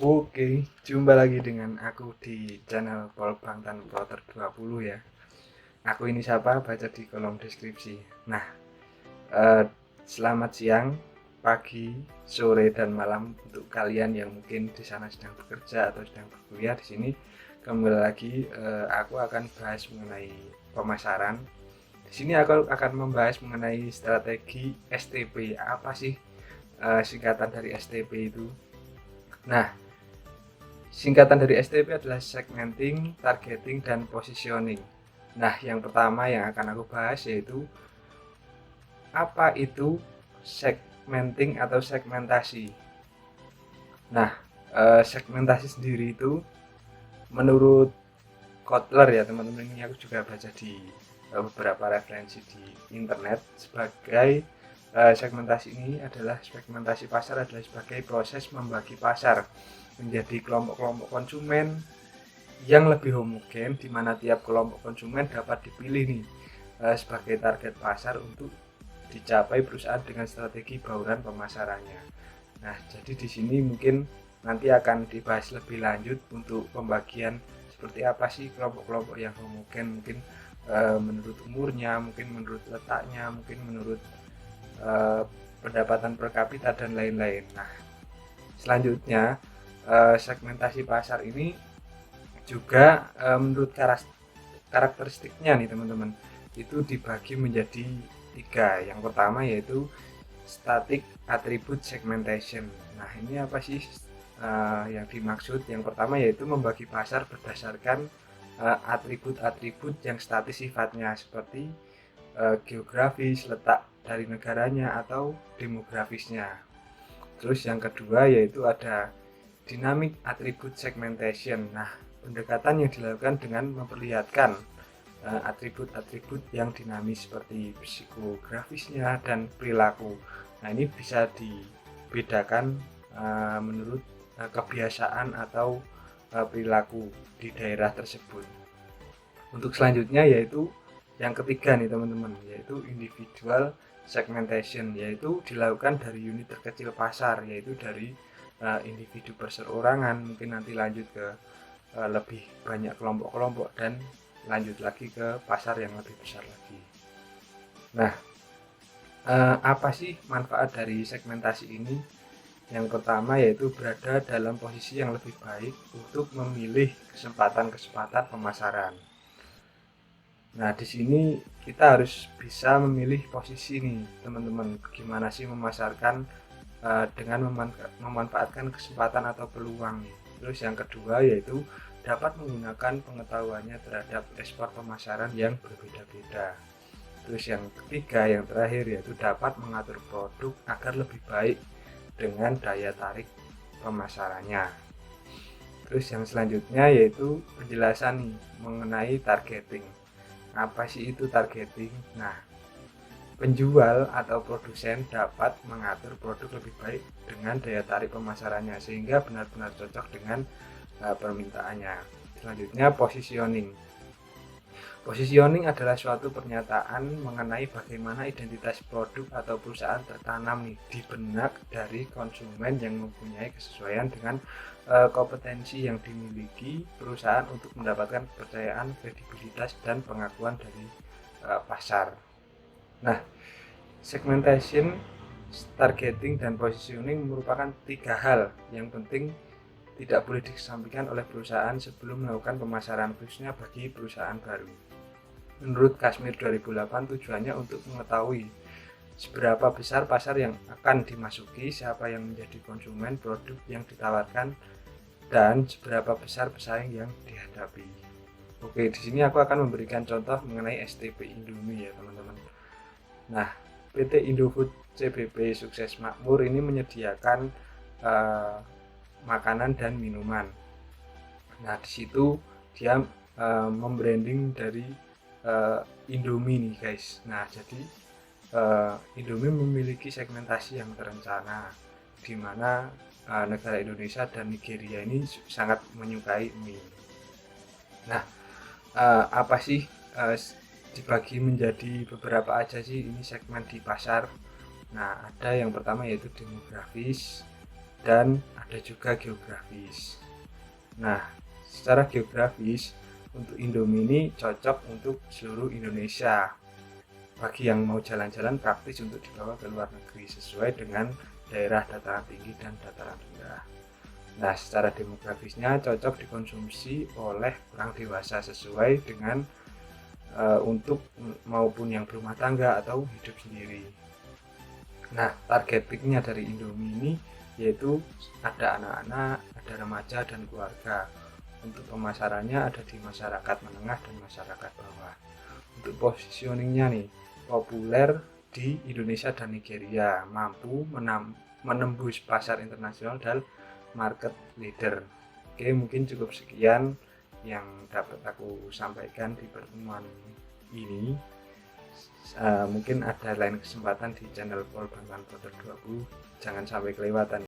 Oke, jumpa lagi dengan aku di channel Polbangtan Plotter 20 ya. Aku ini siapa? Baca di kolom deskripsi. Nah, eh, selamat siang, pagi, sore, dan malam untuk kalian yang mungkin di sana sedang bekerja atau sedang berkuliah di sini. Kembali lagi, aku akan bahas mengenai pemasaran. Di sini aku akan membahas mengenai strategi STP. Apa sih singkatan dari STP itu? Nah, singkatan dari STP adalah segmenting, targeting, dan positioning. Nah, yang pertama yang akan aku bahas yaitu apa itu segmenting atau segmentasi. Nah, segmentasi sendiri itu menurut Kotler ya teman-teman, ini aku juga baca di beberapa referensi di internet sebagai segmentasi ini adalah segmentasi pasar adalah sebagai proses membagi pasar menjadi kelompok-kelompok konsumen yang lebih homogen di mana tiap kelompok konsumen dapat dipilih nih sebagai target pasar untuk dicapai perusahaan dengan strategi bauran pemasarannya. Nah, jadi di sini mungkin nanti akan dibahas lebih lanjut untuk pembagian seperti apa sih kelompok-kelompok yang homogen, mungkin menurut umurnya, mungkin menurut letaknya, mungkin menurut pendapatan per kapita dan lain-lain. Nah, selanjutnya segmentasi pasar ini juga menurut karakteristiknya nih teman-teman itu dibagi menjadi 3. Yang pertama yaitu static attribute segmentation. Nah, ini apa sih yang dimaksud? Yang pertama yaitu membagi pasar berdasarkan atribut-atribut yang statis sifatnya seperti geografis, letak dari negaranya atau demografisnya. Terus yang kedua yaitu ada dynamic attribute segmentation. Nah, pendekatan yang dilakukan dengan memperlihatkan atribut-atribut yang dinamis seperti psikografisnya dan perilaku. Nah, ini bisa dibedakan menurut kebiasaan atau perilaku di daerah tersebut. Untuk selanjutnya yaitu yang ketiga nih teman-teman, yaitu individual segmentation, yaitu dilakukan dari unit terkecil pasar, yaitu dari individu perseorangan, mungkin nanti lanjut ke lebih banyak kelompok-kelompok dan lanjut lagi ke pasar yang lebih besar lagi. Nah, apa sih manfaat dari segmentasi ini? Yang pertama yaitu berada dalam posisi yang lebih baik untuk memilih kesempatan-kesempatan pemasaran. Nah, di sini kita harus bisa memilih posisi nih, teman-teman. Gimana sih memasarkan dengan memanfaatkan kesempatan atau peluang nih. Terus yang kedua yaitu dapat menggunakan pengetahuannya terhadap ekspor pemasaran yang berbeda-beda. Terus yang ketiga, yang terakhir yaitu dapat mengatur produk agar lebih baik dengan daya tarik pemasarannya. Terus yang selanjutnya yaitu penjelasan nih mengenai targeting. Apa sih itu targeting? Nah, penjual atau produsen dapat mengatur produk lebih baik dengan daya tarik pemasarannya sehingga benar-benar cocok dengan permintaannya. Selanjutnya positioning. Positioning adalah suatu pernyataan mengenai bagaimana identitas produk atau perusahaan tertanam di benak dari konsumen yang mempunyai kesesuaian dengan kompetensi yang dimiliki perusahaan untuk mendapatkan kepercayaan, kredibilitas, dan pengakuan dari pasar. Nah, segmentation, targeting, dan positioning merupakan 3 hal yang penting tidak boleh dikesampingkan oleh perusahaan sebelum melakukan pemasaran, khususnya bagi perusahaan baru. Menurut Kashmir 2008, tujuannya untuk mengetahui seberapa besar pasar yang akan dimasuki, siapa yang menjadi konsumen produk yang ditawarkan, dan seberapa besar pesaing yang dihadapi. Oke, di sini aku akan memberikan contoh mengenai STP Indomie ya teman-teman. Nah, PT Indofood CBP Sukses Makmur ini menyediakan makanan dan minuman. Nah, di situ dia membranding dari Indomie nih guys. Nah, jadi Indomie memiliki segmentasi yang terencana di mana negara Indonesia dan Nigeria ini sangat menyukai mie. Nah, apa sih dibagi menjadi beberapa aja sih ini segmen di pasar. Nah, ada yang pertama yaitu demografis dan ada juga geografis. Nah, secara geografis untuk Indomie ini cocok untuk seluruh Indonesia. Bagi yang mau jalan-jalan praktis untuk dibawa ke luar negeri sesuai dengan daerah dataran tinggi dan dataran rendah. Nah, secara demografisnya cocok dikonsumsi oleh orang dewasa sesuai dengan untuk maupun yang berumah tangga atau hidup sendiri. Nah, targetingnya dari Indomie ini yaitu ada anak-anak, ada remaja dan keluarga. Untuk pemasarannya ada di masyarakat menengah dan masyarakat bawah. Untuk positioningnya nih, populer di Indonesia dan Nigeria, mampu menembus pasar internasional dan market leader. Oke, mungkin cukup sekian yang dapat aku sampaikan di pertemuan ini. Mungkin ada lain kesempatan di channel Polbankan Potter 20, jangan sampai kelewatan.